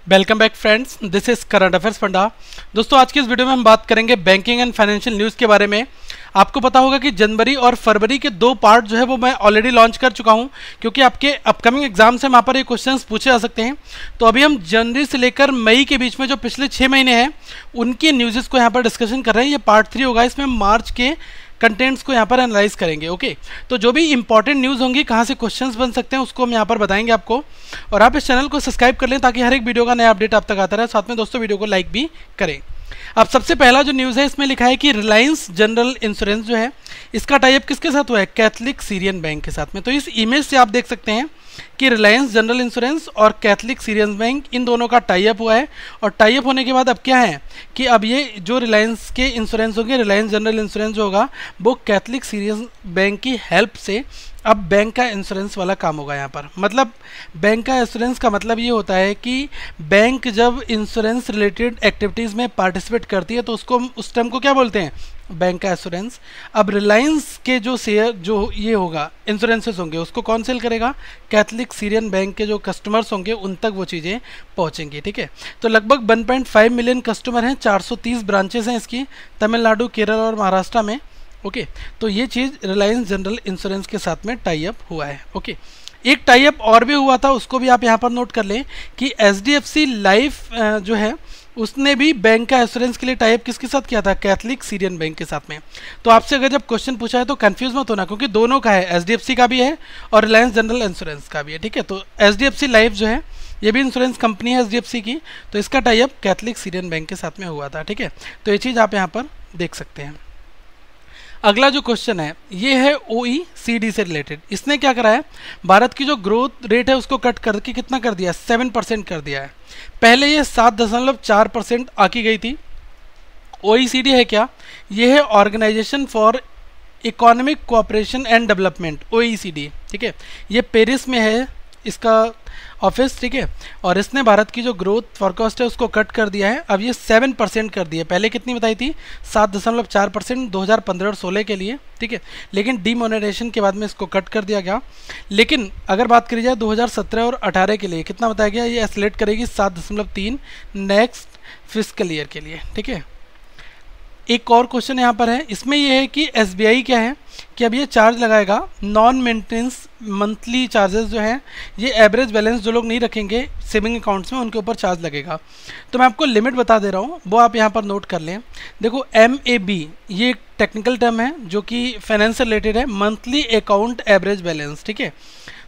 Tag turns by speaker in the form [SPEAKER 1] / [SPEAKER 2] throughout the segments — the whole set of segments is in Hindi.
[SPEAKER 1] Welcome back friends, this is current affairs Panda. दोस्तों, आज की इस वीडियो में हम बात करेंगे बैंकिंग एंड फाइनेंशियल न्यूज़ के बारे में। आपको पता होगा कि जनवरी और फरवरी के 2 पार्ट जो है वो मैं ऑलरेडी लॉन्च कर चुका हूं, क्योंकि आपके अपकमिंग एग्जाम से वहाँ पर ये क्वेश्चंस पूछे जा सकते हैं। तो अभी हम जनवरी से लेकर मई के बीच में जो पिछले 6 महीने हैं उनकी न्यूज़ को यहाँ पर डिस्कशन कर रहे हैं। ये पार्ट 3 होगा, इसमें मार्च के कंटेंट्स को यहाँ पर एनालाइज करेंगे। ओके, तो जो भी इंपॉर्टेंट न्यूज़ होंगी, कहाँ से क्वेश्चंस बन सकते हैं, उसको हम यहाँ पर बताएंगे आपको। और आप इस चैनल को सब्सक्राइब कर लें ताकि हर एक वीडियो का नया अपडेट आप तक आता रहे। साथ में दोस्तों वीडियो को लाइक भी करें। अब सबसे पहला जो न्यूज़ है इसमें लिखा है कि रिलायंस जनरल इंश्योरेंस जो है इसका टाइप किसके साथ हुआ है? कैथलिक सीरियन बैंक के साथ में। तो इस इमेज से आप देख सकते हैं कि रिलायंस जनरल इंश्योरेंस और कैथलिक सीरियन बैंक इन दोनों का टाई अप हुआ है। और टाई अप होने के बाद अब क्या है कि अब ये जो रिलायंस के इंश्योरेंस होंगे, रिलायंस जनरल इंश्योरेंस जो होगा वो कैथलिक सीरियन बैंक की हेल्प से अब बैंक का इंश्योरेंस वाला काम होगा यहाँ पर। मतलब बैंक का इंश्योरेंस का मतलब ये होता है कि बैंक जब इंश्योरेंस रिलेटेड एक्टिविटीज़ में पार्टिसिपेट करती है तो उसको उस टर्म को क्या बोलते हैं? बैंक का इंश्योरेंस। अब रिलायंस के जो शेयर जो ये होगा इंश्योरेंसेस होंगे उसको कौन सेल करेगा? कैथलिक सीरियन बैंक के जो कस्टमर्स होंगे उन तक वो चीज़ें पहुँचेंगी। ठीक है, तो लगभग 1.5 मिलियन कस्टमर हैं, 430 ब्रांचेस हैं इसकी तमिलनाडु, केरल और महाराष्ट्र में। ओके, तो ये चीज़ रिलायंस जनरल इंश्योरेंस के साथ में टाई अप हुआ है। ओके, एक टाई अप और भी हुआ था, उसको भी आप यहाँ पर नोट कर लें कि HDFC लाइफ जो है उसने भी बैंक का इंश्योरेंस के लिए टाई अप किसके साथ किया था? कैथलिक सीरियन बैंक के साथ में। तो आपसे अगर जब क्वेश्चन पूछा है तो कंफ्यूज मत होना, क्योंकि दोनों का है, HDFC का भी है और रिलायंस जनरल इंश्योरेंस का भी है। ठीक है, तो HDFC लाइफ जो है ये भी इंश्योरेंस कंपनी है HDFC की, तो इसका tie up Catholic Syrian bank के साथ में हुआ था। ठीक है, तो ये चीज़ आप यहाँ पर देख सकते हैं। अगला जो क्वेश्चन है ये है OECD से रिलेटेड। इसने क्या करा है? भारत की जो ग्रोथ रेट है उसको कट करके कितना कर दिया? 7% कर दिया है। पहले ये 7.4% आकी गई थी। OECD है क्या? ये है organisation for economic cooperation and development, OECD। ठीक है, ये पेरिस में है इसका ऑफिस। ठीक है, और इसने भारत की जो ग्रोथ फॉरकास्ट है उसको कट कर दिया है। अब ये 7% कर दिया। पहले कितनी बताई थी? 7.4% 2015 और 16 के लिए। ठीक है, लेकिन डीमोनेटाइजेशन के बाद में इसको कट कर दिया गया। लेकिन अगर बात करी जाए 2017 और 18 के लिए कितना बताया गया? ये एस्केलेट करेगी 7.3 नेक्स्ट फिस्कल ईयर के लिए। ठीक है, एक और क्वेश्चन यहाँ पर है, इसमें यह है कि SBI क्या है कि अब ये चार्ज लगाएगा नॉन मेंटेनेंस मंथली चार्जेस जो है, ये एवरेज बैलेंस जो लोग नहीं रखेंगे सेविंग अकाउंट्स में उनके ऊपर चार्ज लगेगा। तो मैं आपको लिमिट बता दे रहा हूँ, वो आप यहाँ पर नोट कर लें। देखो MAB ये एक टेक्निकल टर्म है जो कि फाइनेंस से रिलेटेड है, मंथली अकाउंट एवरेज बैलेंस। ठीक है,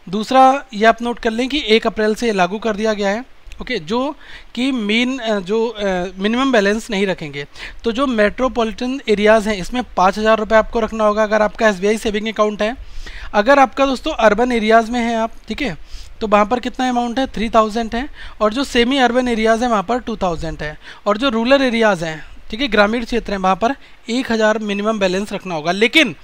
[SPEAKER 1] दूसरा ये आप नोट कर लें कि 1 अप्रैल से लागू कर दिया गया है। ओके, जो कि मिनिमम बैलेंस नहीं रखेंगे। तो जो मेट्रोपॉलिटन एरियाज़ हैं इसमें 5,000 रुपये आपको रखना होगा अगर आपका SBI सेविंग अकाउंट है। अगर आपका दोस्तों अर्बन एरियाज़ में है आप, ठीक है, तो वहाँ पर कितना अमाउंट है? 3,000 है। और जो सेमी अर्बन एरियाज़ हैं वहाँ पर 2,000 है। और जो रूरल एरियाज़ हैं, ठीक है, ग्रामीण क्षेत्र हैं, वहाँ पर 1,000 मिनिमम बैलेंस रखना होगा। लेकिन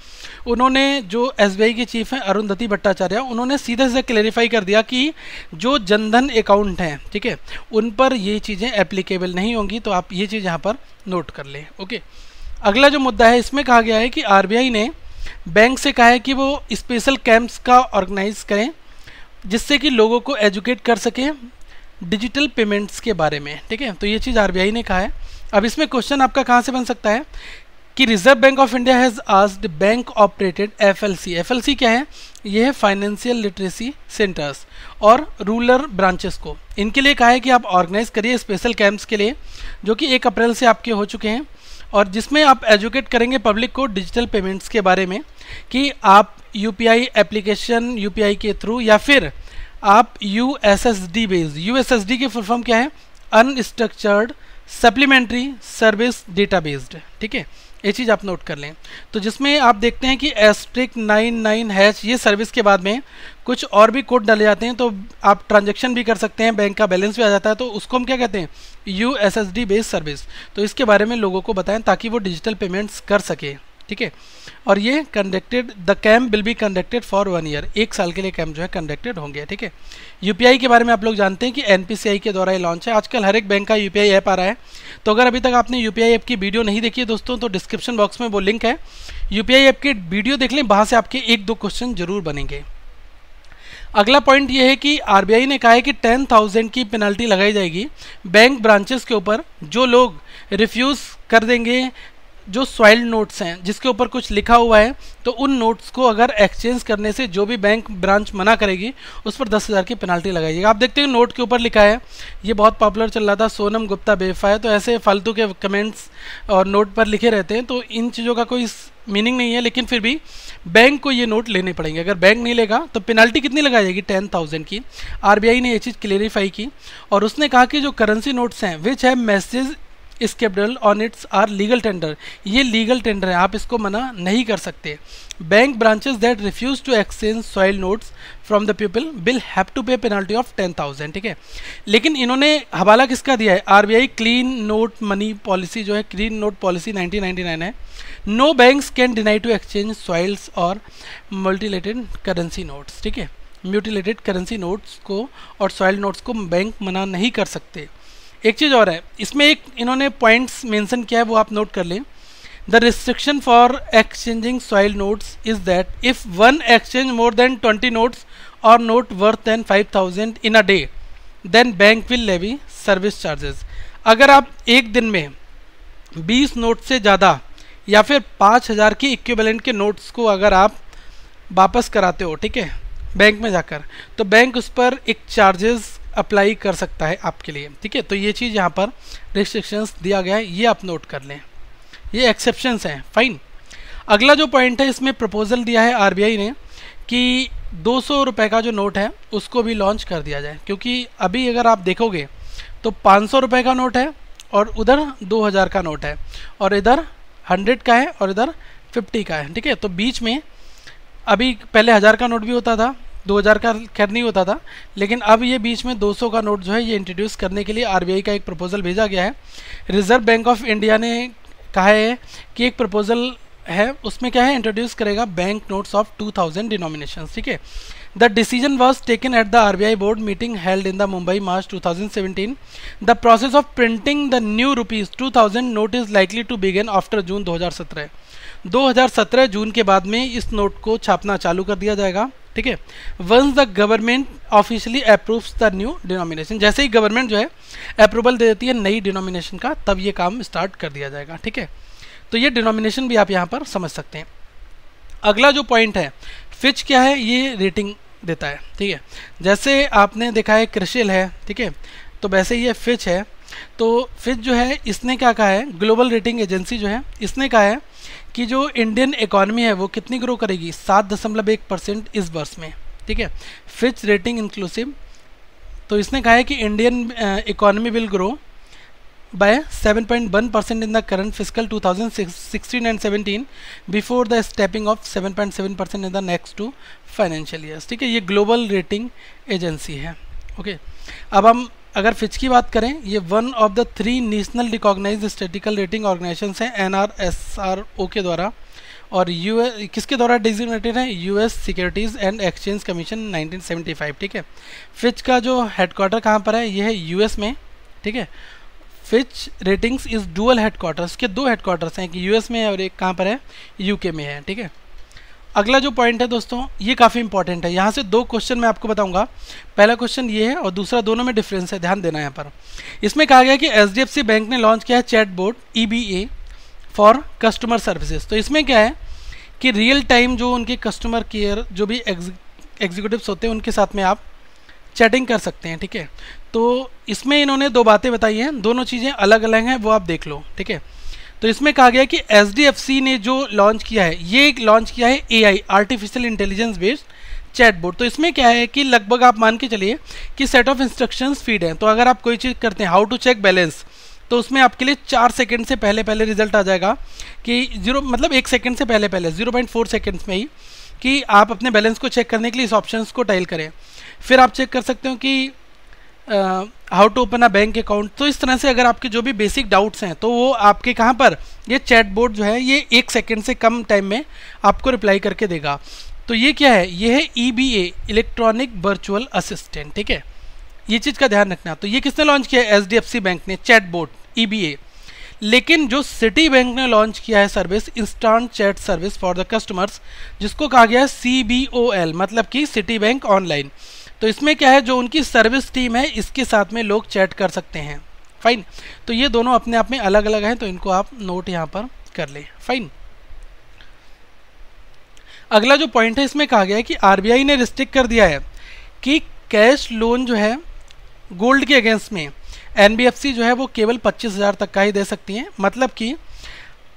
[SPEAKER 1] उन्होंने जो SBI के चीफ हैं अरुंधति भट्टाचार्य, उन्होंने सीधे से क्लेरिफाई कर दिया कि जो जनधन अकाउंट हैं, ठीक है, उन पर ये चीज़ें एप्लीकेबल नहीं होंगी। तो आप ये चीज़ यहाँ पर नोट कर लें। ओके, अगला जो मुद्दा है इसमें कहा गया है कि RBI ने बैंक से कहा है कि वो स्पेशल कैंप्स का ऑर्गेनाइज करें जिससे कि लोगों को एजुकेट कर सकें डिजिटल पेमेंट्स के बारे में। ठीक है, तो ये चीज़ RBI ने कहा है। अब इसमें क्वेश्चन आपका कहाँ से बन सकता है कि reserve bank of India has asked bank operated FLC क्या है? ये है फाइनेंशियल लिटरेसी सेंटर्स और रूरल ब्रांचेस को, इनके लिए कहा है कि आप ऑर्गेनाइज करिए स्पेशल कैंप्स के लिए जो कि 1 अप्रैल से आपके हो चुके हैं, और जिसमें आप एजुकेट करेंगे पब्लिक को डिजिटल पेमेंट्स के बारे में कि आप UPI एप्लीकेशन UPI के थ्रू या फिर आप USSD बेस्ड, USSD की फुल फॉर्म क्या है? Unstructured supplementary service data based. ठीक है, ये चीज़ आप नोट कर लें। तो जिसमें आप देखते हैं कि *99# ये सर्विस के बाद में कुछ और भी कोड डाले जाते हैं, तो आप ट्रांजैक्शन भी कर सकते हैं, बैंक का बैलेंस भी आ जाता है। तो उसको हम क्या कहते हैं? USSD based service. तो इसके बारे में लोगों को बताएं ताकि वो डिजिटल पेमेंट्स कर सके। ठीक है, और ये the camp will be conducted for 1 year, 1 साल के लिए कैंप जो है कंडक्टेड होंगे। ठीक है, UPI के बारे में आप लोग जानते हैं कि NPCI के द्वारा ये लॉन्च है। आजकल हर एक बैंक का UPI ऐप आ रहा है। तो अगर अभी तक आपने UPI ऐप की वीडियो नहीं देखी है दोस्तों, तो डिस्क्रिप्शन बॉक्स में वो लिंक है, UPI ऐप की वीडियो देख लें, वहाँ से आपके 1-2 क्वेश्चन जरूर बनेंगे। अगला पॉइंट ये है कि आरबीआई ने कहा है कि 10,000 की पेनल्टी लगाई जाएगी बैंक ब्रांचेस के ऊपर जो लोग रिफ्यूज़ कर देंगे जो सॉइल्ड नोट्स हैं जिसके ऊपर कुछ लिखा हुआ है, तो उन नोट्स को अगर एक्सचेंज करने से जो भी बैंक ब्रांच मना करेगी उस पर 10,000 की पेनल्टी लगाई। आप देखते हैं नोट के ऊपर लिखा है, ये बहुत पॉपुलर चल रहा था, सोनम गुप्ता बेवफा है, तो ऐसे फालतू के कमेंट्स और नोट पर लिखे रहते हैं, तो इन चीज़ों का कोई मीनिंग नहीं है, लेकिन फिर भी बैंक को ये नोट लेने पड़ेंगे। अगर बैंक नहीं लेगा तो पेनल्टी कितनी लगाई जाएगी, 10,000 की। आरबीआई ने ये चीज़ क्लेरिफाई की और उसने कहा कि जो करेंसी नोट्स हैं विच है message scribbled on its are legal tender, ये लीगल टेंडर है, आप इसको मना नहीं कर सकते। Bank branches that refuse to exchange soil notes from the people will have to pay penalty of 10,000, ठीक है। लेकिन इन्होंने हवाला किसका दिया है, RBI clean note money policy जो है, क्लीन नोट पॉलिसी 1999 है। No banks can deny to exchange soils और मल्टीलेटेड करेंसी नोट्स, ठीक है। म्यूटिलेटेड करेंसी नोट्स को और सॉइल नोट्स को बैंक मना नहीं कर सकते। एक चीज़ और है, इसमें एक इन्होंने पॉइंट्स मेंशन किया है, वो आप नोट कर लें। The restriction for exchanging soil notes is that if one exchange more than 20 notes और note worth than 5,000 in a day then bank will levy service charges. अगर आप एक दिन में 20 नोट से ज़्यादा या फिर 5,000 के इक्विवेलेंट के नोट्स को अगर आप वापस कराते हो, ठीक है, बैंक में जाकर, तो बैंक उस पर एक चार्जेस अप्लाई कर सकता है आपके लिए, ठीक है। तो ये चीज़ यहाँ पर रिस्ट्रिक्शंस दिया गया है, ये आप नोट कर लें, ये एक्सेप्शंस हैं, फाइन। अगला जो पॉइंट है, इसमें प्रपोजल दिया है आरबीआई ने कि 200 रुपये का जो नोट है उसको भी लॉन्च कर दिया जाए, क्योंकि अभी अगर आप देखोगे तो 500 रुपये का नोट है और उधर 2,000 का नोट है और इधर 100 का है और इधर 50 का है, ठीक है। तो बीच में अभी पहले 1000 का नोट भी होता था, 2000 का खैर नहीं होता था, लेकिन अब ये बीच में 200 का नोट जो है ये इंट्रोड्यूस करने के लिए आरबीआई का एक प्रपोजल भेजा गया है। रिजर्व बैंक ऑफ इंडिया ने कहा है कि एक प्रपोजल है, उसमें क्या है, इंट्रोड्यूस करेगा बैंक नोट्स ऑफ 2000 डिनोमिनेशंस, ठीक है। The decision was taken at the RBI board meeting held in the Mumbai March 2017। The process of printing the new ₹2000 note is likely to begin after June 2017। 2017 June के बाद में इस नोट को छापना चालू कर दिया जाएगा, ठीक है। Once the government officially approves the new denomination, जैसे ही गवर्नमेंट जो है अप्रूवल दे देती है नई डिनोमिनेशन का, तब ये काम स्टार्ट कर दिया जाएगा, ठीक है। तो ये डिनोमिनेशन भी आप यहाँ पर समझ सकते हैं। अगला जो पॉइंट है, फिच क्या है, ये रेटिंग देता है, ठीक है। जैसे आपने देखा है क्रिसिल है, ठीक है, तो वैसे ये फिच है। तो फिच जो है इसने क्या कहा है, ग्लोबल रेटिंग एजेंसी जो है इसने कहा है कि जो इंडियन इकॉनमी है वो कितनी ग्रो करेगी, 7.1% इस वर्ष में, ठीक है। फिच रेटिंग इंक्लूसिव, तो इसने कहा है कि Indian economy will grow by 7.1% in the current fiscal 2016 and 17 before the stepping of 7.7% in the next 2 financial years, ठीक है। ये ग्लोबल रेटिंग एजेंसी है, ओके। अब हम अगर फिच की बात करें, ये one of the 3 national recognised statistical rating organisations हैं NRSRO के द्वारा, और यूएस किसके द्वारा डिजिग्नेटेड है, US securities and exchange commission 1975, ठीक है। फिच का जो हेडक्वार्टर कहाँ पर है, ये है यूएस में, ठीक है। Fitch ratings is dual headquarters, के 2 हेडक्वार्टर्स हैं, एक यूएस में है और एक कहाँ पर है, यूके में है, ठीक है। अगला जो पॉइंट है दोस्तों, ये काफ़ी इंपॉर्टेंट है, यहाँ से 2 क्वेश्चन मैं आपको बताऊंगा। पहला क्वेश्चन ये है और दूसरा, दोनों में डिफरेंस है, ध्यान देना यहाँ पर। इसमें कहा गया कि एचडीएफसी बैंक ने लॉन्च किया है chat board EBA for customer services. तो इसमें क्या है कि रियल टाइम जो उनके कस्टमर केयर जो भी एग्जीक्यूटिव्स होते हैं उनके साथ में आप चैटिंग कर सकते हैं, ठीक है। तो इसमें इन्होंने 2 बातें बताई हैं, दोनों चीज़ें अलग अलग हैं, वो आप देख लो, ठीक है। तो इसमें कहा गया कि HDFC ने जो लॉन्च किया है, ये लॉन्च किया है AI artificial intelligence based chatbot. तो इसमें क्या है कि लगभग आप मान के चलिए कि सेट ऑफ इंस्ट्रक्शंस फीड हैं। तो अगर आप कोई चीज़ करते हैं, हाउ टू चेक बैलेंस, तो उसमें आपके लिए 4 सेकंड से पहले रिजल्ट आ जाएगा कि 1 सेकंड से पहले 0.4 सेकंड्स में ही, कि आप अपने बैलेंस को चेक करने के लिए इस ऑप्शंस को टाइल करें। फिर आप चेक कर सकते हो कि how to open a bank account. तो इस तरह से अगर आपके जो भी बेसिक डाउट्स हैं तो वो आपके कहाँ पर, ये चैटबॉट जो है ये 1 सेकंड से कम टाइम में आपको रिप्लाई करके देगा। तो ये क्या है, ये है EBA इलेक्ट्रॉनिक वर्चुअल असिस्टेंट, ठीक है। ये चीज़ का ध्यान रखना। तो ये किसने लॉन्च किया है, HDFC बैंक ने, चैटबॉट EBA। लेकिन जो सिटी बैंक ने लॉन्च किया है service, instant chat service for the customers, जिसको कहा गया है CBOL, मतलब कि सिटी बैंक ऑनलाइन, तो इसमें क्या है, जो उनकी सर्विस टीम है इसके साथ में लोग चैट कर सकते हैं। फाइन, तो ये दोनों अपने आप में अलग अलग हैं, तो इनको आप नोट यहाँ पर कर लें। फाइन, अगला जो पॉइंट है इसमें कहा गया है कि RBI ने रिस्ट्रिक्ट कर दिया है कि कैश लोन जो है गोल्ड के अगेंस्ट में NBFC जो है वो केवल 25,000 तक का ही दे सकती हैं। मतलब कि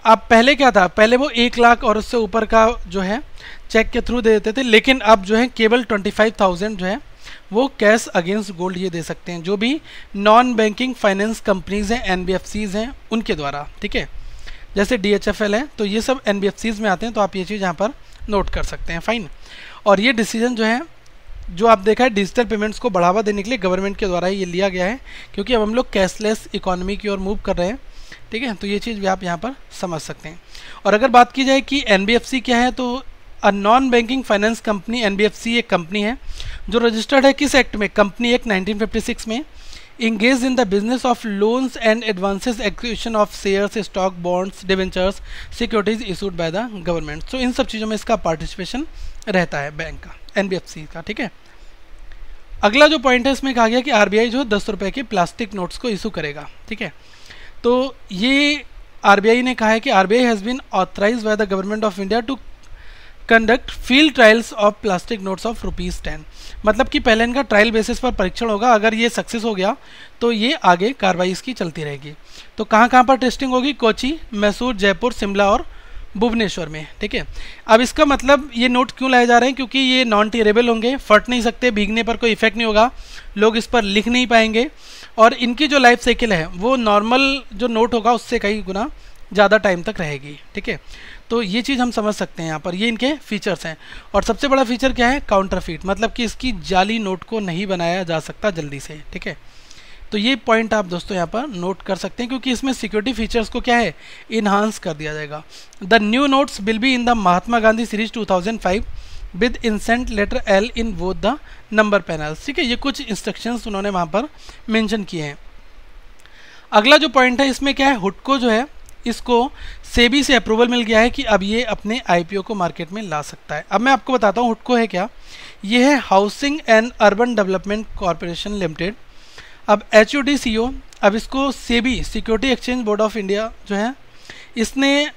[SPEAKER 1] अब पहले क्या था, पहले वो 1 लाख और उससे ऊपर का जो है चेक के थ्रू दे देते थे, लेकिन अब जो है केवल 25,000 जो है वो कैश अगेंस्ट गोल्ड ये दे सकते हैं, जो भी नॉन बैंकिंग फाइनेंस कंपनीज हैं, NBFCs हैं, उनके द्वारा। ठीक है, जैसे DHFL है, तो ये सब NBFCs में आते हैं, तो आप ये चीज़ यहाँ पर नोट कर सकते हैं। फाइन, और ये डिसीजन जो है, जो आप देखा है, डिजिटल पेमेंट्स को बढ़ावा देने के लिए गवर्नमेंट के द्वारा ये लिया गया है, क्योंकि अब हम लोग कैशलेस इकोनॉमी की ओर मूव कर रहे हैं। ठीक है, तो ये चीज़ भी आप यहाँ पर समझ सकते हैं। और अगर बात की जाए कि NBFC क्या है, तो a non banking finance company NBFC एक कंपनी है जो रजिस्टर्ड है किस एक्ट में, कंपनी एक्ट 1956 में, engage in the business of loans and advances, acquisition of shares, stock, bonds, debentures, securities issued by the government. तो इन सब चीज़ों में इसका पार्टिसिपेशन रहता है बैंक का, NBFC का। ठीक है, अगला जो पॉइंट है इसमें कहा गया कि RBI जो 10 रुपये के प्लास्टिक नोट्स को इशू करेगा। ठीक है, तो ये RBI ने कहा है कि RBI has been authorised by the government of India to conduct field trials of plastic notes of ₹10। मतलब कि पहले इनका ट्रायल बेसिस पर परीक्षण होगा, अगर ये सक्सेस हो गया तो ये आगे कार्रवाई इसकी चलती रहेगी। तो कहाँ कहाँ पर टेस्टिंग होगी, कोची, मैसूर, जयपुर, शिमला और भुवनेश्वर में। ठीक है, अब इसका मतलब ये नोट क्यों लाए जा रहे हैं, क्योंकि ये नॉन टेरेबल होंगे, फट नहीं सकते, भीगने पर कोई इफेक्ट नहीं होगा, लोग इस पर लिख नहीं पाएंगे, और इनकी जो लाइफ साइकिल है वो नॉर्मल जो नोट होगा उससे कई गुना ज़्यादा टाइम तक रहेगी। ठीक है, तो ये चीज़ हम समझ सकते हैं यहाँ पर, ये इनके फीचर्स हैं। और सबसे बड़ा फीचर क्या है, काउंटरफीट, मतलब कि इसकी जाली नोट को नहीं बनाया जा सकता जल्दी से। ठीक है, तो ये पॉइंट आप दोस्तों यहाँ पर नोट कर सकते हैं, क्योंकि इसमें सिक्योरिटी फीचर्स को क्या है, इन्हांस कर दिया जाएगा। The new notes will be in the Mahatma Gandhi series 2005 with inset letter L in both the number panels. ठीक है, ये कुछ इंस्ट्रक्शंस उन्होंने वहाँ पर मेंशन किए हैं। अगला जो पॉइंट है इसमें क्या है, हुडको जो है इसको सेबी से अप्रूवल मिल गया है कि अब ये अपने IPO को मार्केट में ला सकता है। अब मैं आपको बताता हूँ हुडको है क्या। ये है housing and urban development corporation limited. अब HUDCO, अब इसको SEBI, security exchange board of India जो है, इसने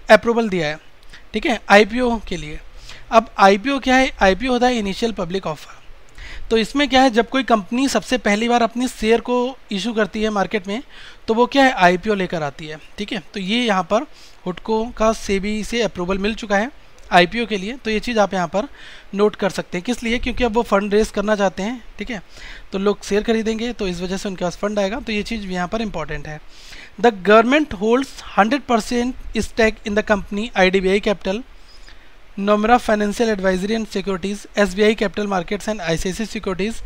[SPEAKER 1] अप्रूवल दिया है। ठीक है, IPO के लिए। अब IPO क्या है, IPO होता है इनिशियल पब्लिक ऑफर। तो इसमें क्या है, जब कोई कंपनी सबसे पहली बार अपने शेयर को इशू करती है मार्केट में, तो वो क्या है, IPO लेकर आती है। ठीक है, तो ये यहाँ पर हुडको का सेबी से अप्रूवल मिल चुका है IPO के लिए। तो ये चीज़ आप यहाँ पर नोट कर सकते हैं, किस लिए, क्योंकि अब वो फंड रेज करना चाहते हैं। ठीक है, तो लोग शेयर खरीदेंगे, तो इस वजह से उनके पास फंड आएगा, तो ये चीज़ यहाँ पर इंपॉर्टेंट है। The government holds 100% stake in the company IDBI capital, Nomura financial advisory and securities, SBI capital markets and ICICI securities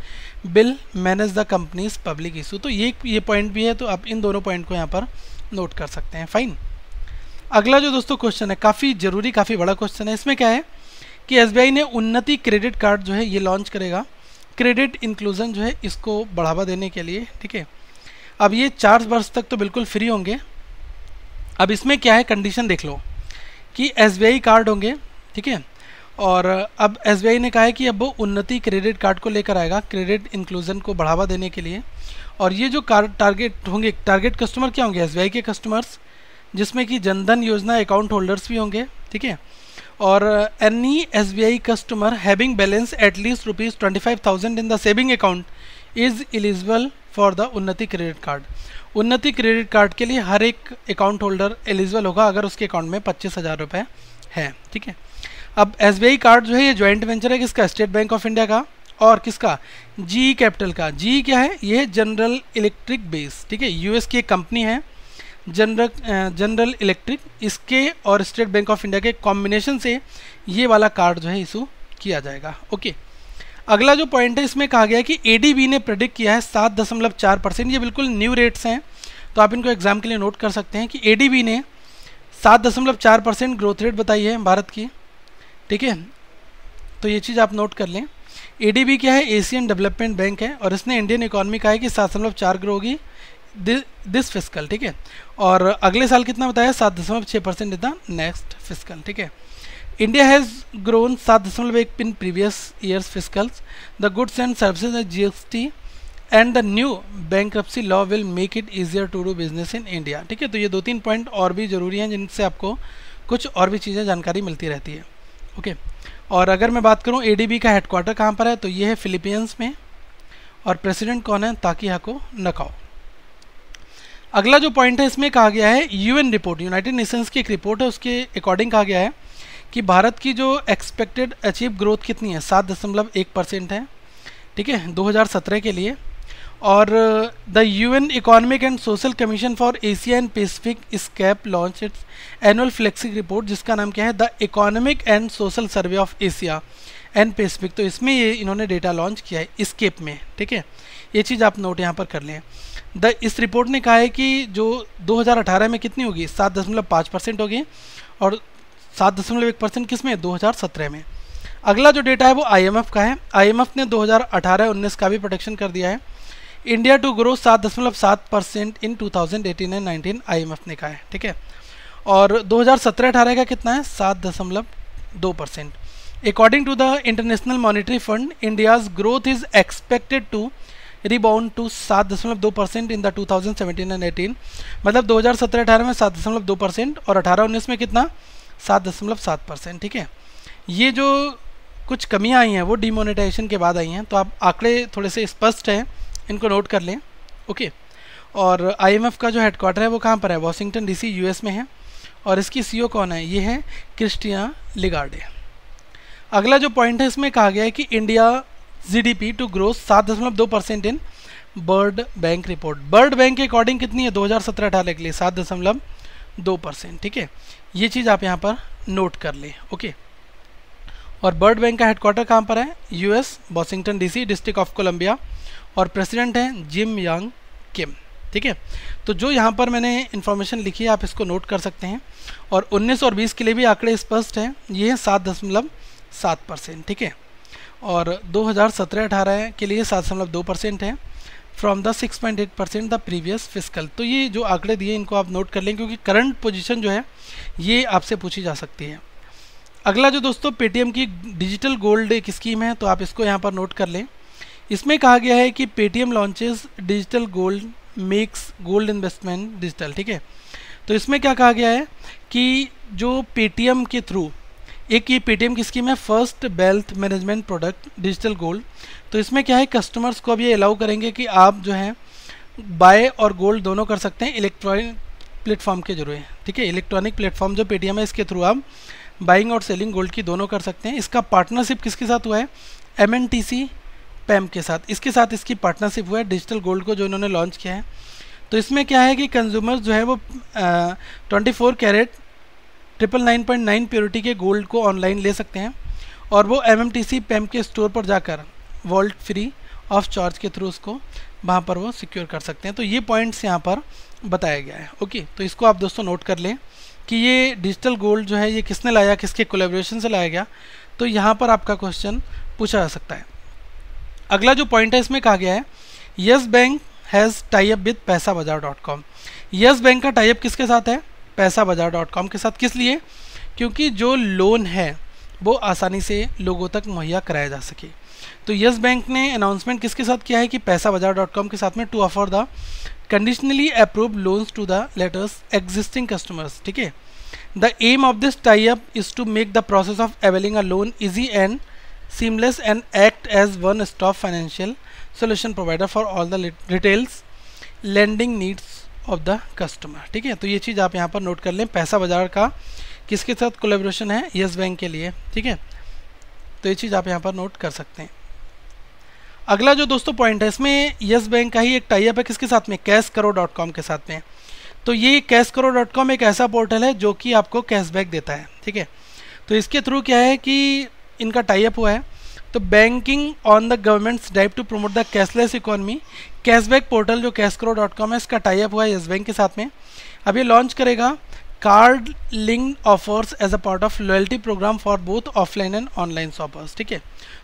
[SPEAKER 1] will manage the companies public issue. तो ये पॉइंट भी है, तो आप इन दोनों पॉइंट को यहाँ पर नोट कर सकते हैं। फाइन, अगला जो दोस्तों क्वेश्चन है, काफ़ी जरूरी, काफ़ी बड़ा क्वेश्चन है। इसमें क्या है कि SBI ने उन्नति क्रेडिट कार्ड जो है ये लॉन्च करेगा, क्रेडिट इंक्लूजन जो है इसको बढ़ावा देने के लिए। ठीक है, अब ये 4 वर्ष तक तो बिल्कुल फ्री होंगे। अब इसमें क्या है, कंडीशन देख लो कि SBI कार्ड होंगे। ठीक है, और अब SBI ने कहा है कि अब वो उन्नति क्रेडिट कार्ड को लेकर आएगा, क्रेडिट इंक्लूजन को बढ़ावा देने के लिए। और ये जो टारगेट होंगे, टारगेट कस्टमर क्या होंगे, SBI के कस्टमर्स, जिसमें कि जनधन योजना अकाउंट होल्डर्स भी होंगे। ठीक है, और any SBI customer having balance at least ₹25,000 in the saving account is eligible for the उन्नति क्रेडिट कार्ड। उन्नति क्रेडिट कार्ड के लिए हर एक अकाउंट होल्डर एलिजिबल होगा अगर उसके अकाउंट में 25,000 रुपये है। ठीक है, अब SBI कार्ड जो है ये जॉइंट वेंचर है किसका, स्टेट बैंक ऑफ इंडिया का, और किसका, GE कैपिटल का। GE क्या है, ये जनरल इलेक्ट्रिक बेस। ठीक है, US की एक कंपनी है जनरल इलेक्ट्रिक, इसके और स्टेट बैंक ऑफ इंडिया के कॉम्बिनेशन से ये वाला कार्ड जो है इशू किया जाएगा। ओके, अगला जो पॉइंट है इसमें कहा गया है कि ADB ने प्रेडिक्ट किया है 7.4%। ये बिल्कुल न्यू रेट्स हैं, तो आप इनको एग्जाम के लिए नोट कर सकते हैं कि ADB ने 7.4% ग्रोथ रेट बताई है भारत की। ठीक है, तो ये चीज़ आप नोट कर लें। ADB क्या है, एशियन डेवलपमेंट बैंक है, और इसने इंडियन इकोनॉमी का है कि 7.4 ग्रो होगी दिस फिस्कल, ठीक है। और अगले साल कितना बताया, 7.6% इज द नेक्स्ट फिस्कल, ठीक है। India has grown 7.1 in previous years fiscals. The goods and services GST and the new bankruptcy law will make it easier to do business in India, ठीक है। तो ये 2-3 पॉइंट और भी ज़रूरी हैं जिनसे आपको कुछ और भी चीज़ें जानकारी मिलती रहती है, ओके। और अगर मैं बात करूँ ADB का हेडक्वार्टर कहाँ पर है, तो ये है फिलीपींस में, और प्रेसिडेंट कौन है, ताकीहाको नकाओ। अगला जो पॉइंट है इसमें कहा गया है UN रिपोर्ट, यूनाइटेड नेशंस की एक रिपोर्ट है, उसके अकॉर्डिंग कहा गया है कि भारत की जो एक्सपेक्टेड अचीव ग्रोथ कितनी है, 7.1% है, ठीक है, 2017 के लिए। और the UN economic and social commission for Asia and Pacific ESCAP launch its annual flagship report, जिसका नाम क्या है, the economic and social survey of Asia and Pacific. तो इसमें ये इन्होंने डेटा लॉन्च किया है स्केप में, ठीक है। ये चीज़ आप नोट यहाँ पर कर लें। इस रिपोर्ट ने कहा है कि जो 2018 में कितनी होगी, 7.5% होगी, और 7.1% किस में, 2017 में। अगला जो डेटा है वो IMF का है। IMF ने 2018-19 का भी प्रोडिक्शन कर दिया है, India to grow 7.7% in 2018 and 19 IMF ने कहा है, ठीक है। और 2017-18 का कितना है, 7.2%। According to the international monetary fund, India's growth is expected to rebound to 7.2% in the 2017 and 18। मतलब 2017-18 में 7.2% और 18-19 में कितना, 7.7%, ठीक है। ये जो कुछ कमियां आई हैं वो डिमोनेटाइजेशन के बाद आई हैं, तो आप आंकड़े थोड़े से स्पष्ट हैं, इनको नोट कर लें, ओके। और IMF का जो हेडक्वार्टर है वो कहाँ पर है, वाशिंगटन DC US में है, और इसकी CEO कौन है, ये है क्रिस्टिना लिगार्डे। अगला जो पॉइंट है इसमें कहा गया है कि India GDP to grow 7.2% in world bank report. World bank के अकॉर्डिंग कितनी है 2017-18 के लिए, 7.2%, ठीक है। ये चीज़ आप यहाँ पर नोट कर लें, ओके। और वर्ल्ड बैंक का हेडक्वार्टर कहाँ पर है, US Washington DC, district of Columbia, और प्रेसिडेंट हैं जिम यांग किम, ठीक है। तो जो यहाँ पर मैंने इन्फॉर्मेशन लिखी है आप इसको नोट कर सकते हैं। और 19 और 20 के लिए भी आंकड़े स्पष्ट हैं, ये है 7.7%, ठीक है। और 2017-18 के लिए 7.2% है, from the 6.8% the previous fiscal. तो ये जो आंकड़े दिए इनको आप नोट कर लें, क्योंकि करंट पोजीशन जो है ये आपसे पूछी जा सकती है। अगला जो दोस्तों पेटीएम की डिजिटल गोल्ड एक स्कीम है, तो आप इसको यहाँ पर नोट कर लें। इसमें कहा गया है कि Paytm launches digital gold makes gold investment digital, ठीक है। तो इसमें क्या कहा गया है कि जो पेटीएम के थ्रू, एक ये पेटीएम की स्कीम है first wealth management product digital gold. तो इसमें क्या है, कस्टमर्स को अब ये अलाउ करेंगे कि आप जो है बाय और गोल्ड दोनों कर सकते हैं इलेक्ट्रॉनिक प्लेटफॉर्म के जरिए, ठीक है। इलेक्ट्रॉनिक प्लेटफॉर्म जो पेटीएम है इसके थ्रू आप बाइंग और सेलिंग गोल्ड की दोनों कर सकते हैं। इसका पार्टनरशिप किसके साथ हुआ है, MNTC पैम के साथ, इसके साथ इसकी पार्टनरशिप हुआ है डिजिटल गोल्ड को जो इन्होंने लॉन्च किया है। तो इसमें क्या है कि कंज्यूमर्स जो है वो 24 कैरेट 999.9 प्योरिटी के गोल्ड को ऑनलाइन ले सकते हैं, और वो MMTC पैम के स्टोर पर जाकर वॉल्ट फ्री ऑफ चार्ज के थ्रू उसको वहाँ पर वो सिक्योर कर सकते हैं। तो ये पॉइंट्स यहाँ पर बताया गया है, ओके। तो इसको आप दोस्तों नोट कर लें कि ये डिजिटल गोल्ड जो है ये किसने लाया, किसके कोलैबोरेशन से लाया गया, तो यहाँ पर आपका क्वेश्चन पूछा जा सकता है। अगला जो पॉइंट है इसमें कहा गया है Yes Bank has tie up with Paisabazaar dot com. Yes Bank का टाई अप किसके साथ है, पैसाबाजार.com के साथ। किस लिए, क्योंकि जो लोन है वो आसानी से लोगों तक मुहैया कराया जा सके। तो यस बैंक ने अनाउंसमेंट किसके साथ किया है कि पैसाबाजार.com के साथ में to offer the conditionally approved loans to the latter's existing customers, ठीक है। The aim of this tie up is to make the process of availing a loan easy and seamless and act as one-stop financial solution provider for all the retails lending needs of the customer, ठीक है। तो ये चीज़ आप यहाँ पर नोट कर लें, पैसा बाजार का किसके साथ कोलैबोरेशन है, यस बैंक के लिए, ठीक है। तो ये चीज़ आप यहाँ पर नोट कर सकते हैं। अगला जो दोस्तों पॉइंट है इसमें यस बैंक का ही एक टाई अप है किसके साथ में, cashkaro.com के साथ में। तो ये cashkaro.com एक ऐसा पोर्टल है जो कि आपको कैशबैक देता है, ठीक है। तो इसके थ्रू क्या है कि इनका टाई अप हुआ है, तो banking on the government's drive to promote the cashless economy, cashback portal जो cashkaro.com है इसका टाई अप हुआ है यस बैंक के साथ में। अब ये लॉन्च करेगा card linked offers as a part of loyalty programme for both offline and online shoppers, ठीक है।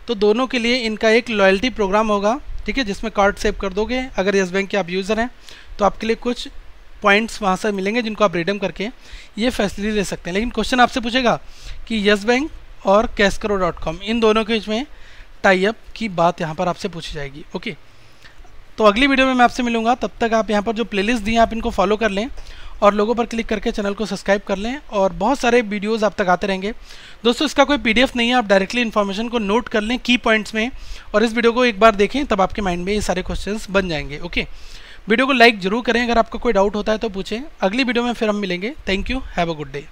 [SPEAKER 1] तो दोनों के लिए इनका एक लॉयल्टी प्रोग्राम होगा ठीक है, जिसमें कार्ड सेव कर दोगे अगर येस बैंक के आप यूज़र हैं तो आपके लिए कुछ पॉइंट्स वहाँ से मिलेंगे जिनको आप रिडीम करके ये फैसिलिटी ले सकते हैं। लेकिन क्वेश्चन आपसे पूछेगा कि येस बैंक और cashkaro.com इन दोनों के बीच में टाई अप की बात यहाँ पर आपसे पूछी जाएगी। ओके, तो अगली वीडियो में मैं आपसे मिलूंगा, तब तक आप यहाँ पर जो प्लेलिस्ट दी हैं आप इनको फॉलो कर लें और लोगों पर क्लिक करके चैनल को सब्सक्राइब कर लें और बहुत सारे वीडियोस आप तक आते रहेंगे। दोस्तों इसका कोई पीडीएफ नहीं है, आप डायरेक्टली इन्फॉर्मेशन को नोट कर लें की पॉइंट्स में और इस वीडियो को एक बार देखें, तब आपके माइंड में ये सारे क्वेश्चंस बन जाएंगे। ओके, वीडियो को लाइक जरूर करें, अगर आपका कोई डाउट होता है तो पूछें। अगली वीडियो में फिर हम मिलेंगे। Thank you, have a good day.